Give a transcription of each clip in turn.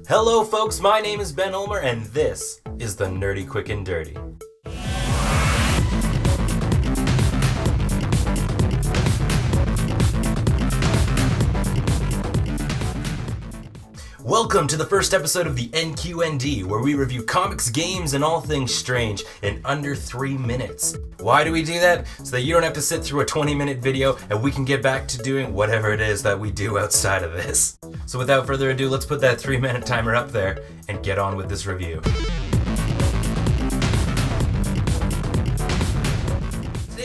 Hello folks, my name is Ben Ulmer and this is the Nerdy Quick and Dirty. Welcome to the first episode of the NQND, where we review comics, games, and all things strange in under 3 minutes. Why do we do that? So that you don't have to sit through a 20-minute video and we can get back to doing whatever it is that we do outside of this. So without further ado, let's put that 3-minute timer up there and get on with this review.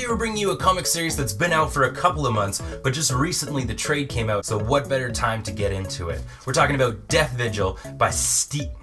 We're bringing you a comic series that's been out for a couple of months, but just recently the trade came out, so what better time to get into it? We're talking about Death Vigil by Stjepan,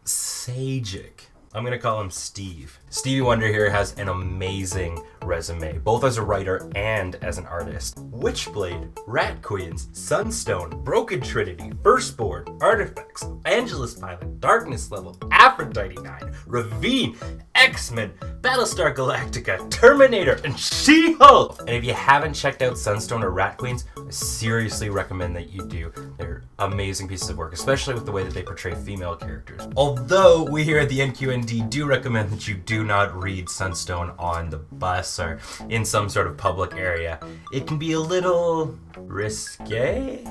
Sejic. I'm gonna call him Steve. Stevie Wonder here has an amazing resume, both as a writer and as an artist. Witchblade, Rat Queens, Sunstone, Broken Trinity, Firstborn, Artifacts, Angelus Pilot, Darkness Level, Aphrodite 9, Ravine, X-Men, Battlestar Galactica, Terminator, and She-Hulk! And if you haven't checked out Sunstone or Rat Queens, I seriously recommend that you do. They're amazing pieces of work, especially with the way that they portray female characters. Although we here at the NQND do recommend that you do not read Sunstone on the bus or in some sort of public area. It can be a little risque.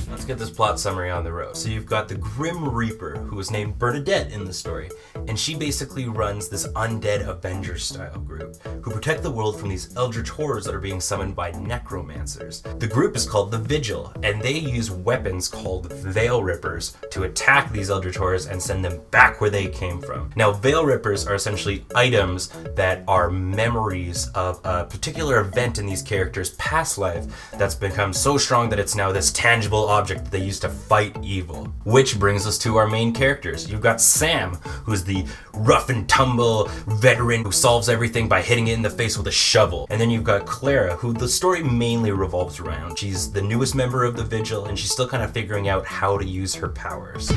Let's get this plot summary on the road. So you've got the Grim Reaper, who is named Bernadette in the story, and she basically runs this undead Avengers style group who protect the world from these eldritch horrors that are being summoned by necromancers. The group is called the Vigil, and they use weapons called Veil Rippers to attack these eldritch horrors and send them back where they came from. Now, Veil Rippers are essentially items that are memories of a particular event in these characters' past life that's become so strong that it's now this tangible object that they used to fight evil. Which brings us to our main characters. You've got Sam, who's the rough and tumble veteran who solves everything by hitting it in the face with a shovel. And then you've got Clara, who the story mainly revolves around. She's the newest member of the Vigil, and she's still kind of figuring out how to use her powers.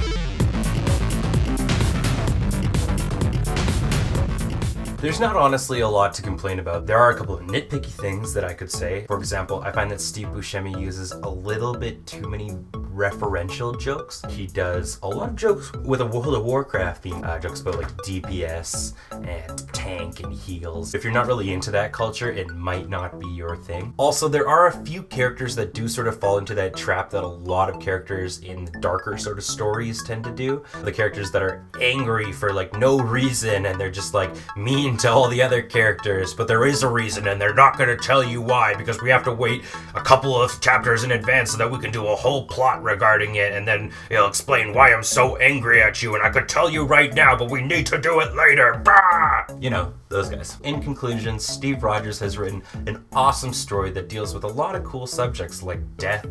There's not honestly a lot to complain about. There are a couple of nitpicky things that I could say. For example, I find that Steve Buscemi uses a little bit too many referential jokes. He does a lot of jokes with a World of Warcraft theme, jokes about like DPS and tank and heals. If you're not really into that culture, it might not be your thing. Also, there are a few characters that do sort of fall into that trap that a lot of characters in darker sort of stories tend to do. The characters that are angry for like no reason and they're just like mean to all the other characters, but there is a reason and they're not going to tell you why because we have to wait a couple of chapters in advance so that we can do a whole plot regarding it, and then it'll explain why I'm so angry at you and I could tell you right now, but we need to do it later. Bah! You know, those guys. In conclusion, Steve Rogers has written an awesome story that deals with a lot of cool subjects like death,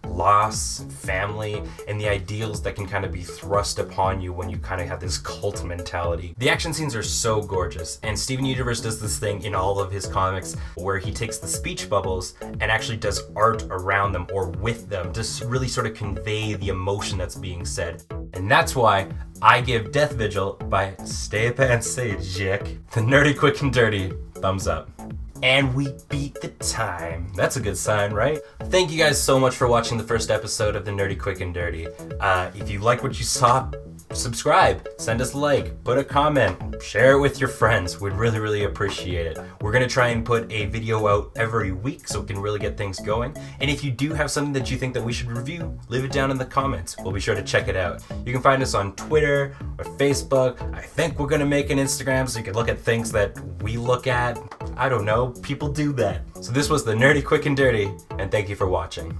loss, family, and the ideals that can kind of be thrust upon you when you kind of have this cult mentality. The action scenes are so gorgeous, and Steven Universe does this thing in all of his comics where he takes the speech bubbles and actually does art around them or with them to really sort of convey the emotion that's being said. And that's why I give Death Vigil by Stjepan Sejic the Nerdy Quick and Dirty thumbs up. And we beat the time. That's a good sign, right? Thank you guys so much for watching the first episode of the Nerdy Quick and Dirty. If you like what you saw, subscribe, send us a like, put a comment, share it with your friends. We'd really, really appreciate it. We're gonna try and put a video out every week so we can really get things going. And if you do have something that you think that we should review, leave it down in the comments. We'll be sure to check it out. You can find us on Twitter or Facebook. I think we're gonna make an Instagram so you can look at things that we look at. I don't know, people do that. So this was the Nerdy Quick and Dirty, and thank you for watching.